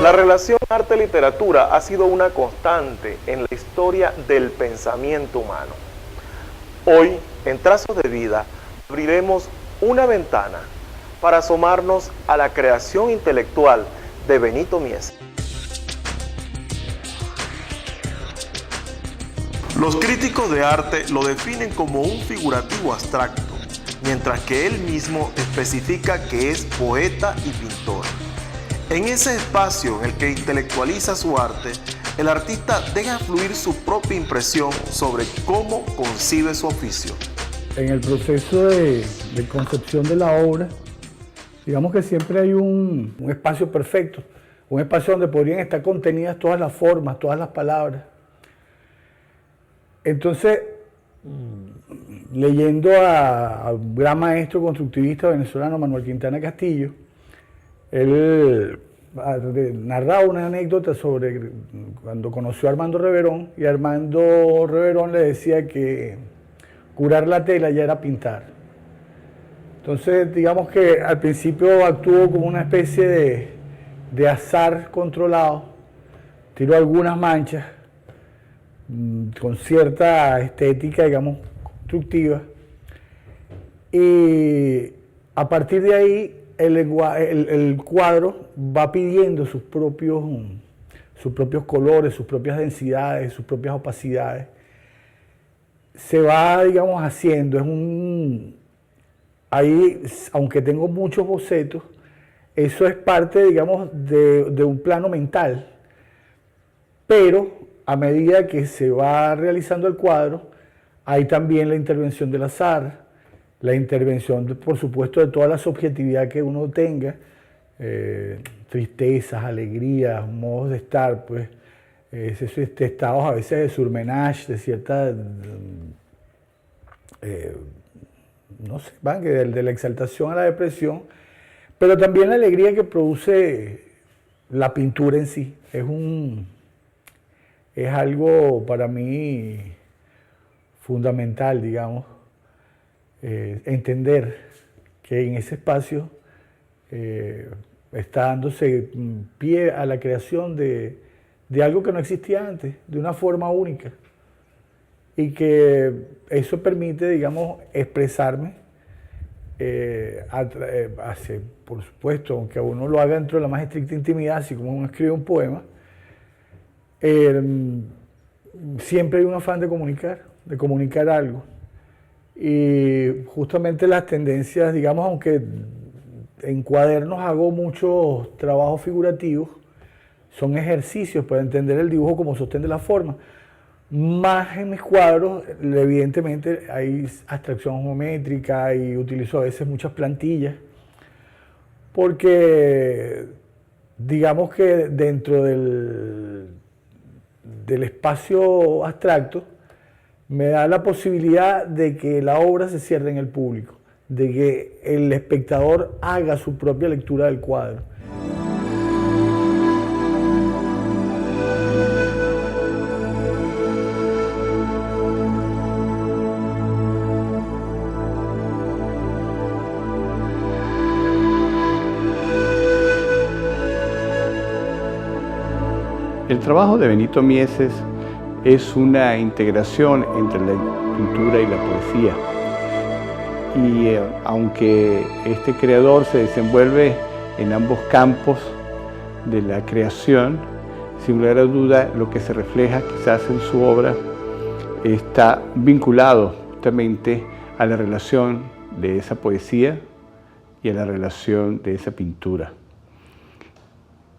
La relación arte-literatura ha sido una constante en la historia del pensamiento humano. Hoy, en Trazos de Vida, abriremos una ventana para asomarnos a la creación intelectual de Benito Mieses. Los críticos de arte lo definen como un figurativo abstracto, mientras que él mismo especifica que es poeta y pintor. En ese espacio en el que intelectualiza su arte, el artista deja fluir su propia impresión sobre cómo concibe su oficio. En el proceso de concepción de la obra, digamos que siempre hay un espacio perfecto, un espacio donde podrían estar contenidas todas las formas, todas las palabras. Entonces, leyendo a un gran maestro constructivista venezolano, Manuel Quintana Castillo, él narraba una anécdota sobre cuando conoció a Armando Reverón, y Armando Reverón le decía que curar la tela ya era pintar. Entonces, digamos que al principio actuó como una especie de azar controlado, tiró algunas manchas con cierta estética, digamos, constructiva, y a partir de ahí el cuadro va pidiendo sus propios colores, sus propias densidades, sus propias opacidades. Se va, digamos, haciendo, ahí, aunque tengo muchos bocetos, eso es parte, digamos, de un plano mental, pero a medida que se va realizando el cuadro, hay también la intervención del azar, la intervención, por supuesto, de toda la subjetividad que uno tenga, tristezas, alegrías, modos de estar, pues, estados a veces de surmenage, de cierta, no sé, de la exaltación a la depresión, pero también la alegría que produce la pintura en sí. Es algo para mí fundamental, digamos, entender que en ese espacio está dándose pie a la creación de algo que no existía antes, de una forma única, y que eso permite, digamos, expresarme, por supuesto, aunque uno lo haga dentro de la más estricta intimidad, así como uno escribe un poema, siempre hay un afán de comunicar algo. Y justamente las tendencias, digamos, aunque en cuadernos hago muchos trabajos figurativos, son ejercicios para entender el dibujo como sostén de la forma. Más en mis cuadros, evidentemente, hay abstracción geométrica y utilizo a veces muchas plantillas, porque digamos que dentro del espacio abstracto me da la posibilidad de que la obra se cierre en el público, de que el espectador haga su propia lectura del cuadro. El trabajo de Benito Mieses es una integración entre la pintura y la poesía. Y aunque este creador se desenvuelve en ambos campos de la creación, sin lugar a duda lo que se refleja quizás en su obra está vinculado justamente a la relación de esa poesía y a la relación de esa pintura.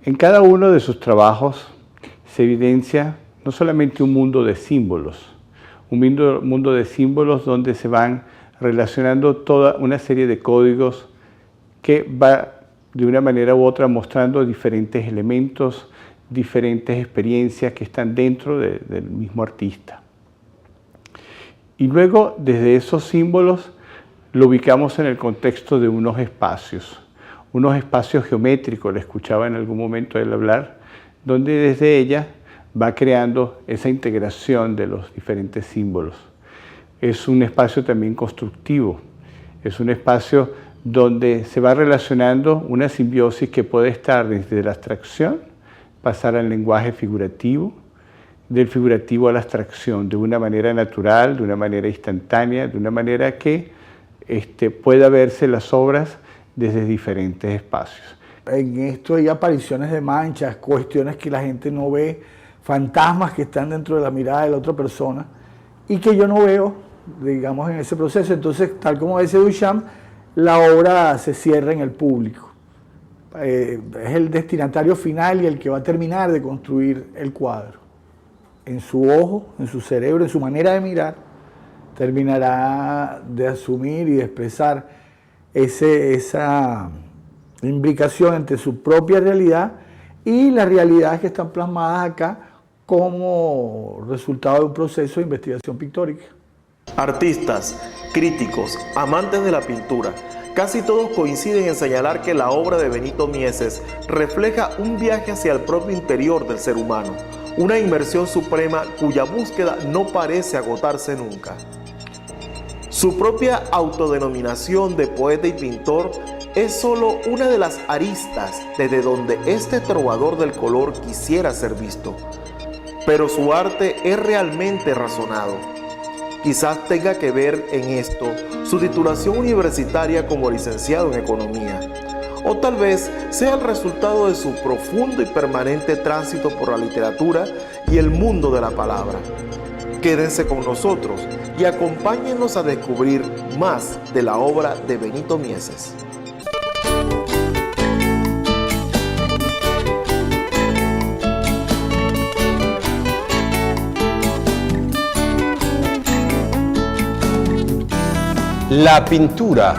En cada uno de sus trabajos se evidencia no solamente un mundo de símbolos, un mundo de símbolos donde se van relacionando toda una serie de códigos que va de una manera u otra mostrando diferentes elementos, diferentes experiencias que están dentro del mismo artista. Y luego, desde esos símbolos, lo ubicamos en el contexto de unos espacios geométricos, le escuchaba en algún momento él hablar, donde desde ella va creando esa integración de los diferentes símbolos. Es un espacio también constructivo, es un espacio donde se va relacionando una simbiosis que puede estar desde la abstracción pasar al lenguaje figurativo, del figurativo a la abstracción, de una manera natural, de una manera instantánea, de una manera que pueda verse las obras desde diferentes espacios. En esto hay apariciones de manchas, cuestiones que la gente no ve, fantasmas que están dentro de la mirada de la otra persona y que yo no veo, digamos, en ese proceso. Entonces, tal como dice Duchamp, la obra se cierra en el público. Es el destinatario final y el que va a terminar de construir el cuadro. En su ojo, en su cerebro, en su manera de mirar, terminará de asumir y de expresar esa imbricación entre su propia realidad y las realidades que están plasmadas acá como resultado de un proceso de investigación pictórica. Artistas, críticos, amantes de la pintura, casi todos coinciden en señalar que la obra de Benito Mieses refleja un viaje hacia el propio interior del ser humano, una inmersión suprema cuya búsqueda no parece agotarse nunca. Su propia autodenominación de poeta y pintor es solo una de las aristas desde donde este trovador del color quisiera ser visto. Pero su arte es realmente razonado. Quizás tenga que ver en esto su titulación universitaria como licenciado en Economía, o tal vez sea el resultado de su profundo y permanente tránsito por la literatura y el mundo de la palabra. Quédense con nosotros y acompáñennos a descubrir más de la obra de Benito Mieses. La pintura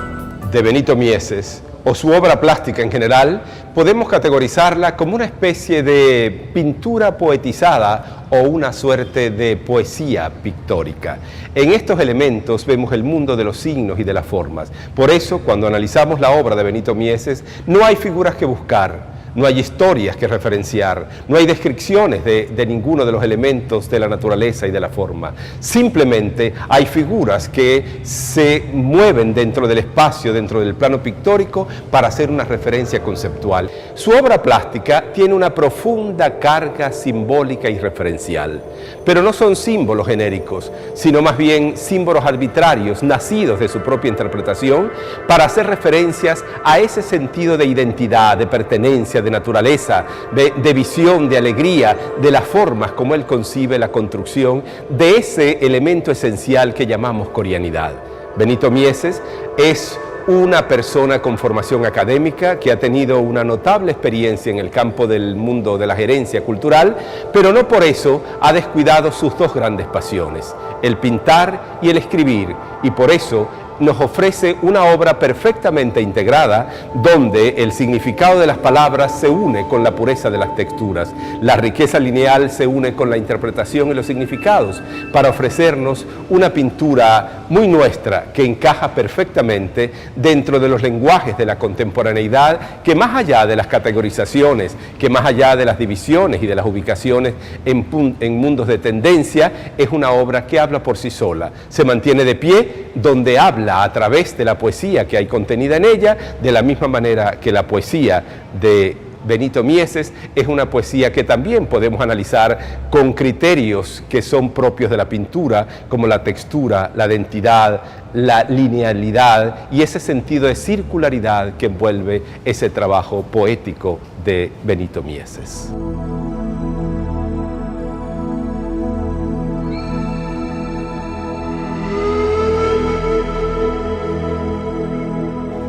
de Benito Mieses, o su obra plástica en general, podemos categorizarla como una especie de pintura poetizada o una suerte de poesía pictórica. En estos elementos vemos el mundo de los signos y de las formas. Por eso, cuando analizamos la obra de Benito Mieses, no hay figuras que buscar, no hay historias que referenciar, no hay descripciones de ninguno de los elementos de la naturaleza y de la forma. Simplemente hay figuras que se mueven dentro del espacio, dentro del plano pictórico, para hacer una referencia conceptual. Su obra plástica tiene una profunda carga simbólica y referencial, pero no son símbolos genéricos, sino más bien símbolos arbitrarios, nacidos de su propia interpretación, para hacer referencias a ese sentido de identidad, de pertenencia, de naturaleza, de visión, de alegría, de las formas como él concibe la construcción de ese elemento esencial que llamamos coreanidad. Benito Mieses es una persona con formación académica que ha tenido una notable experiencia en el campo del mundo de la gerencia cultural, pero no por eso ha descuidado sus dos grandes pasiones, el pintar y el escribir, y por eso nos ofrece una obra perfectamente integrada donde el significado de las palabras se une con la pureza de las texturas, la riqueza lineal se une con la interpretación y los significados para ofrecernos una pintura muy nuestra que encaja perfectamente dentro de los lenguajes de la contemporaneidad, que más allá de las categorizaciones, que más allá de las divisiones y de las ubicaciones en mundos de tendencia, es una obra que habla por sí sola, se mantiene de pie donde habla a través de la poesía que hay contenida en ella, de la misma manera que la poesía de Benito Mieses es una poesía que también podemos analizar con criterios que son propios de la pintura, como la textura, la identidad, la linealidad y ese sentido de circularidad que envuelve ese trabajo poético de Benito Mieses.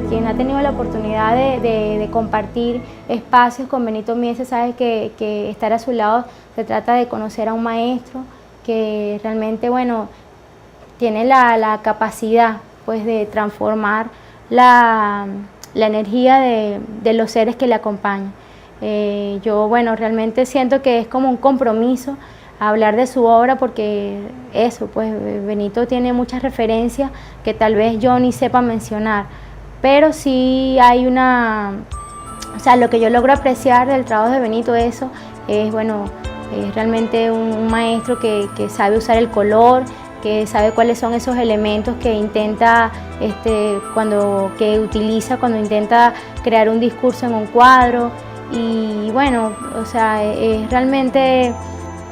Quien ha tenido la oportunidad de compartir espacios con Benito Mieses sabe que estar a su lado se trata de conocer a un maestro que realmente, bueno, tiene la capacidad pues, de transformar la energía de los seres que le acompañan. Yo, bueno, realmente siento que es como un compromiso hablar de su obra porque eso, pues Benito tiene muchas referencias que tal vez yo ni sepa mencionar. Pero sí hay o sea, lo que yo logro apreciar del trabajo de Benito, eso es, bueno, es realmente un maestro que sabe usar el color, que sabe cuáles son esos elementos que intenta, que utiliza cuando intenta crear un discurso en un cuadro. y bueno, o sea, realmente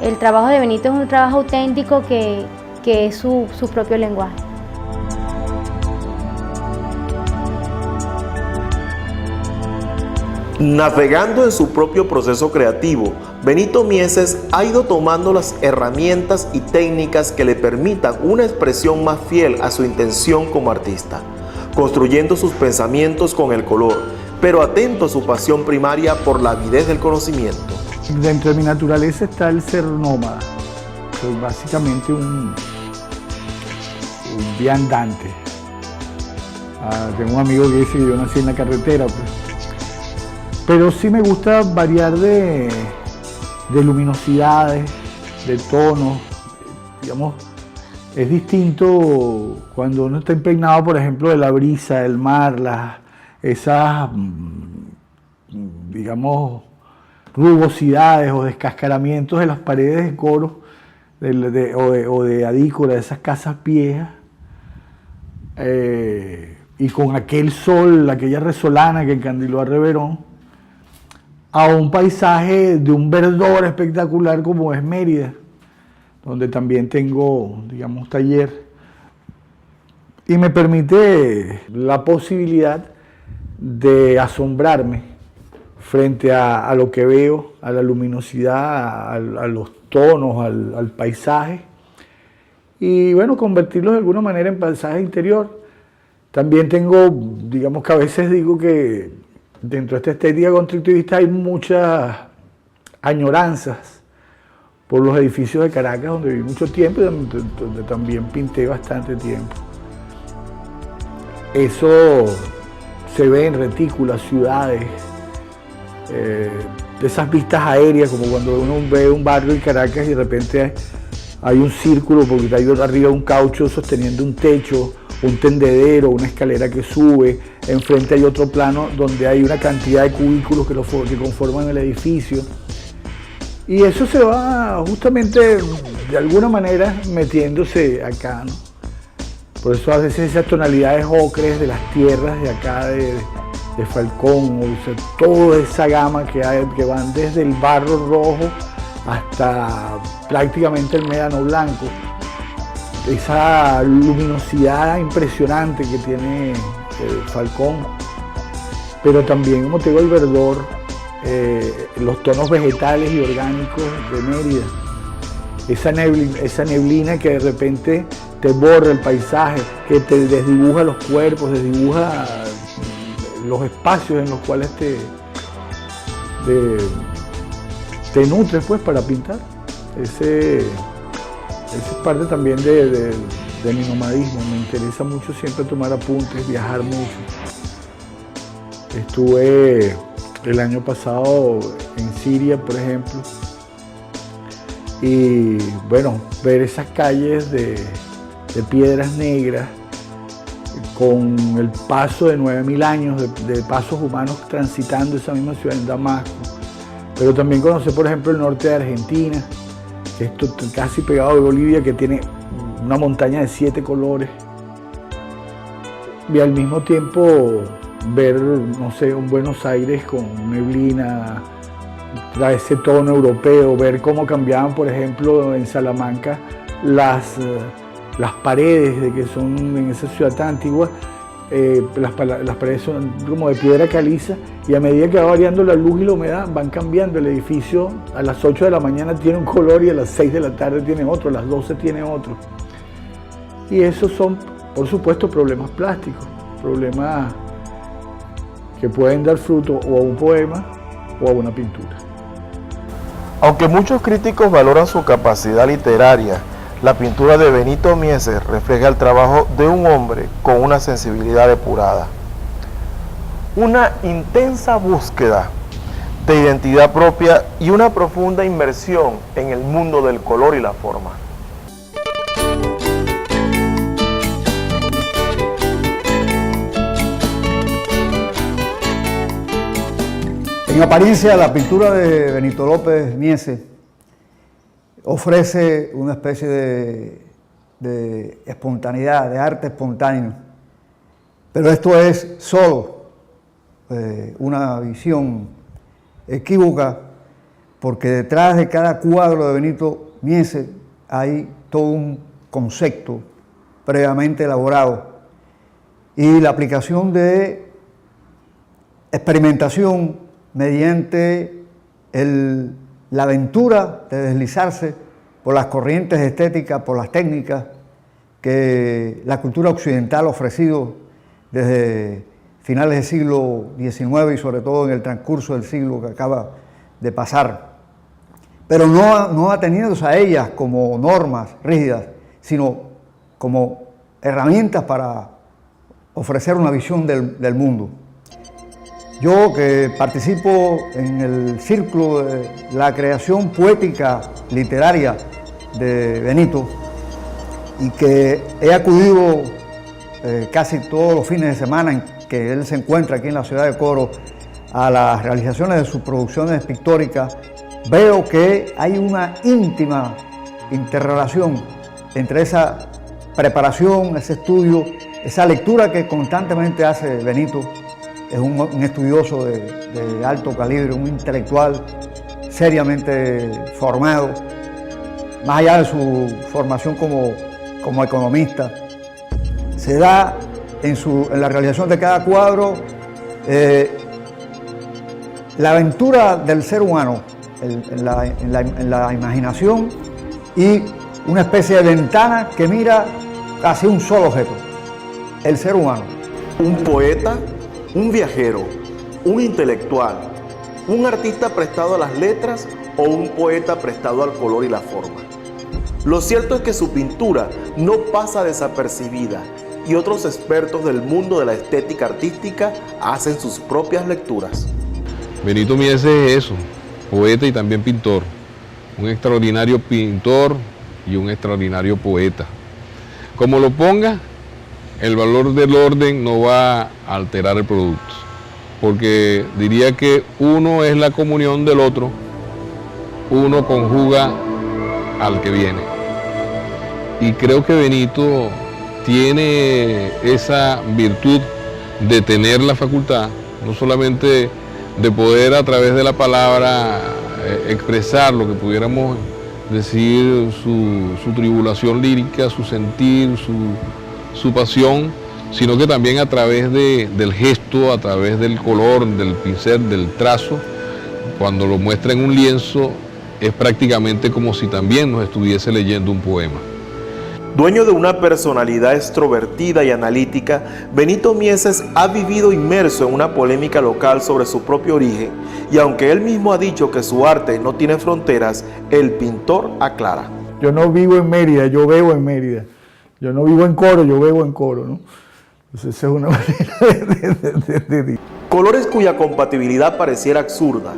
el trabajo de Benito es un trabajo auténtico que es su propio lenguaje. Navegando en su propio proceso creativo, Benito Mieses ha ido tomando las herramientas y técnicas que le permitan una expresión más fiel a su intención como artista, construyendo sus pensamientos con el color, pero atento a su pasión primaria por la avidez del conocimiento. Dentro de mi naturaleza está el ser nómada, soy básicamente un viandante. Tengo un amigo que dice que yo nací en la carretera, pues. Pero sí me gusta variar de luminosidades, de tonos, digamos, es distinto cuando uno está impregnado, por ejemplo, de la brisa, del mar, esas, digamos, rugosidades o descascaramientos de las paredes de coro o de adícora, de esas casas viejas, y con aquel sol, aquella resolana que encandiló a Reverón, a un paisaje de un verdor espectacular como es Mérida, donde también tengo, digamos, taller, y me permite la posibilidad de asombrarme frente a lo que veo, a la luminosidad, a los tonos, al paisaje, y bueno, convertirlos de alguna manera en paisaje interior. También tengo, digamos que a veces digo que dentro de esta estética constructivista hay muchas añoranzas por los edificios de Caracas, donde viví mucho tiempo y donde también pinté bastante tiempo. Eso se ve en retículas, ciudades, de esas vistas aéreas, como cuando uno ve un barrio en Caracas y de repente hay un círculo porque hay arriba un caucho sosteniendo un techo, un tendedero, una escalera que sube, enfrente hay otro plano donde hay una cantidad de cubículos que conforman el edificio. Y eso se va justamente de alguna manera metiéndose acá, ¿no? Por eso a veces esas tonalidades ocres de las tierras de acá, de Falcón, o sea, toda esa gama que van desde el barro rojo hasta prácticamente el médano blanco. Esa luminosidad impresionante que tiene Falcón, pero también, como te digo, el verdor, los tonos vegetales y orgánicos de Mérida, esa neblina que de repente te borra el paisaje, que te desdibuja los cuerpos, desdibuja los espacios en los cuales te nutres, pues, para pintar. Esa es parte también de mi nomadismo. Me interesa mucho siempre tomar apuntes, viajar mucho. Estuve el año pasado en Siria, por ejemplo, y bueno, ver esas calles de piedras negras con el paso de 9.000 años de pasos humanos transitando esa misma ciudad en Damasco. Pero también conocer, por ejemplo, el norte de Argentina, esto casi pegado de Bolivia, que tiene una montaña de 7 colores, y al mismo tiempo ver, no sé, un Buenos Aires con neblina, trae ese tono europeo, ver cómo cambiaban, por ejemplo, en Salamanca las paredes, de que son en esa ciudad tan antigua, las paredes son como de piedra caliza, y a medida que va variando la luz y la humedad van cambiando. El edificio a las 8 de la mañana tiene un color y a las 6 de la tarde tiene otro, a las 12 tiene otro. Y esos son, por supuesto, problemas plásticos, problemas que pueden dar fruto o a un poema o a una pintura. Aunque muchos críticos valoran su capacidad literaria, la pintura de Benito Mieses refleja el trabajo de un hombre con una sensibilidad depurada. Una intensa búsqueda de identidad propia y una profunda inmersión en el mundo del color y la forma. En apariencia, la pintura de Benito López Mieses ofrece una especie de espontaneidad, de arte espontáneo, pero esto es solo una visión equívoca, porque detrás de cada cuadro de Benito Mieses hay todo un concepto previamente elaborado y la aplicación de experimentación mediante la aventura de deslizarse por las corrientes estéticas, por las técnicas que la cultura occidental ha ofrecido desde finales del siglo XIX y sobre todo en el transcurso del siglo que acaba de pasar. Pero no ateniéndose a ellas como normas rígidas, sino como herramientas para ofrecer una visión del mundo. Yo, que participo en el círculo de la creación poética literaria de Benito y que he acudido casi todos los fines de semana en que él se encuentra aquí en la ciudad de Coro a las realizaciones de sus producciones pictóricas, veo que hay una íntima interrelación entre esa preparación, ese estudio, esa lectura que constantemente hace Benito. Es un estudioso de alto calibre, un intelectual seriamente formado, más allá de su formación como economista. Se da en la realización de cada cuadro la aventura del ser humano en la imaginación y una especie de ventana que mira hacia un solo objeto, el ser humano. Un poeta, un viajero, un intelectual, un artista prestado a las letras o un poeta prestado al color y la forma. Lo cierto es que su pintura no pasa desapercibida y otros expertos del mundo de la estética artística hacen sus propias lecturas. Benito Mieses es eso, poeta y también pintor, un extraordinario pintor y un extraordinario poeta. Como lo ponga, el valor del orden no va a alterar el producto, porque diría que uno es la comunión del otro, uno conjuga al que viene. Y creo que Benito tiene esa virtud de tener la facultad, no solamente de poder a través de la palabra expresar lo que pudiéramos decir, su tribulación lírica, su sentir, su pasión, sino que también a través del gesto, a través del color, del pincel, del trazo. Cuando lo muestra en un lienzo, es prácticamente como si también nos estuviese leyendo un poema. Dueño de una personalidad extrovertida y analítica, Benito Mieses ha vivido inmerso en una polémica local sobre su propio origen, y aunque él mismo ha dicho que su arte no tiene fronteras, el pintor aclara. Yo no vivo en Mérida, yo veo en Mérida. Yo no vivo en Coro, yo veo en Coro, ¿no? Entonces esa es una manera de... Colores cuya compatibilidad pareciera absurda,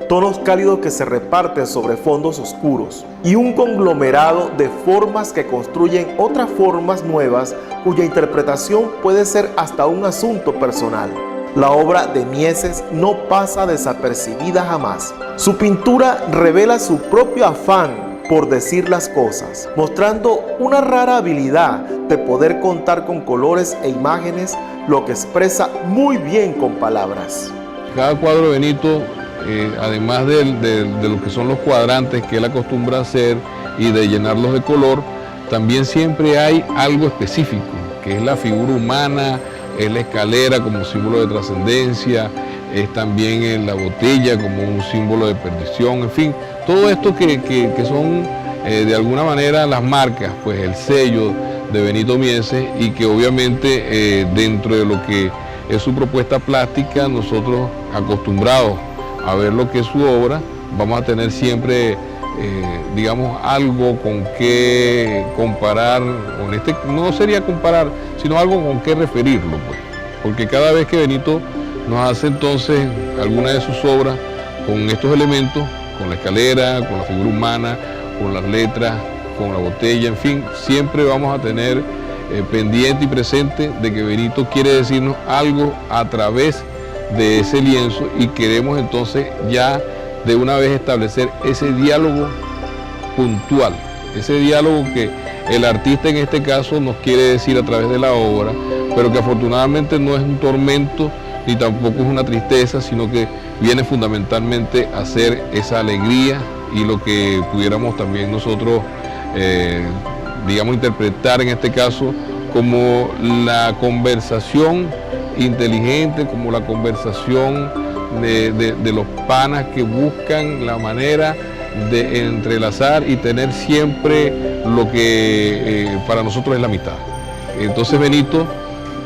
tonos cálidos que se reparten sobre fondos oscuros y un conglomerado de formas que construyen otras formas nuevas cuya interpretación puede ser hasta un asunto personal. La obra de Mieses no pasa desapercibida jamás. Su pintura revela su propio afán por decir las cosas, mostrando una rara habilidad de poder contar con colores e imágenes lo que expresa muy bien con palabras. Cada cuadro de Benito, además de lo que son los cuadrantes que él acostumbra a hacer y de llenarlos de color, también siempre hay algo específico, que es la figura humana, es la escalera como símbolo de trascendencia, es también la botella como un símbolo de perdición, en fin, todo esto que son de alguna manera las marcas, pues el sello de Benito Mieses, y que obviamente dentro de lo que es su propuesta plástica, nosotros acostumbrados a ver lo que es su obra, vamos a tener siempre, digamos, algo con qué comparar, no sería comparar, sino algo con qué referirlo, pues, porque cada vez que Benito nos hace entonces alguna de sus obras con estos elementos, con la escalera, con la figura humana, con las letras, con la botella, en fin, siempre vamos a tener pendiente y presente de que Benito quiere decirnos algo a través de ese lienzo, y queremos entonces ya de una vez establecer ese diálogo puntual, ese diálogo que el artista en este caso nos quiere decir a través de la obra, pero que afortunadamente no es un tormento ni tampoco es una tristeza, sino que viene fundamentalmente a ser esa alegría y lo que pudiéramos también nosotros, digamos, interpretar en este caso como la conversación inteligente, como la conversación de los panas que buscan la manera de entrelazar y tener siempre lo que para nosotros es la amistad. Entonces Benito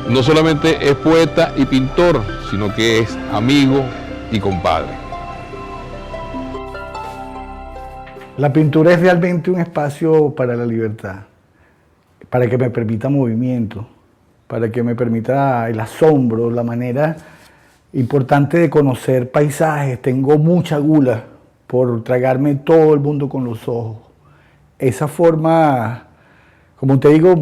no solamente es poeta y pintor, sino que es amigo y compadre. La pintura es realmente un espacio para la libertad, para que me permita movimiento, para que me permita el asombro, la manera importante de conocer paisajes. Tengo mucha gula por tragarme todo el mundo con los ojos. Esa forma, como te digo,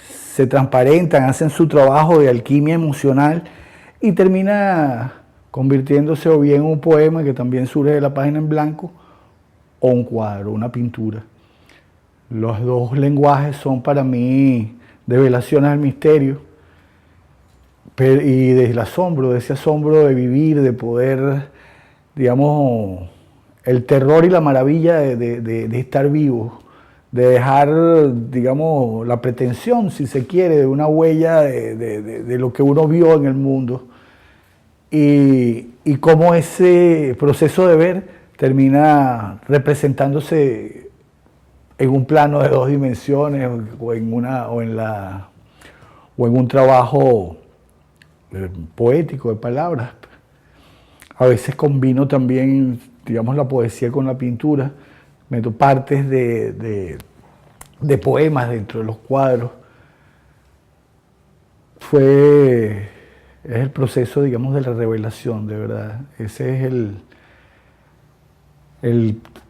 se transparentan, hacen su trabajo de alquimia emocional y termina convirtiéndose o bien en un poema que también surge de la página en blanco o un cuadro, una pintura. Los dos lenguajes son para mí develaciones del misterio y del asombro, de ese asombro de vivir, de poder, digamos, el terror y la maravilla de estar vivo, de dejar, digamos, la pretensión, si se quiere, de una huella de lo que uno vio en el mundo y cómo ese proceso de ver termina representándose en un plano de dos dimensiones o en un trabajo poético de palabras. A veces combino también, digamos, la poesía con la pintura, meto partes de poemas dentro de los cuadros. Es el proceso, digamos, de la revelación, de verdad. Ese es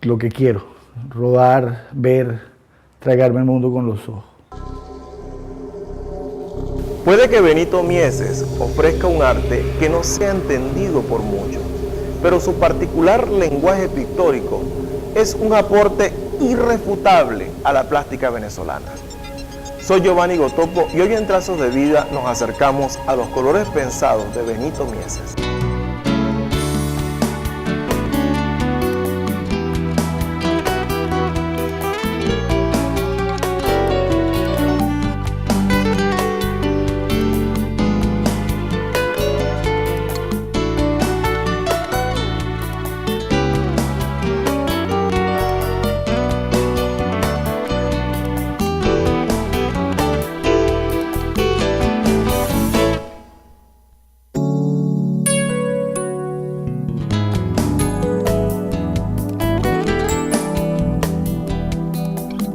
lo que quiero, rodar, ver, tragarme el mundo con los ojos. Puede que Benito Mieses ofrezca un arte que no sea entendido por muchos, pero su particular lenguaje pictórico es un aporte irrefutable a la plástica venezolana. Soy Giovanni Gotopo y hoy en Trazos de Vida nos acercamos a los colores pensados de Benito Mieses.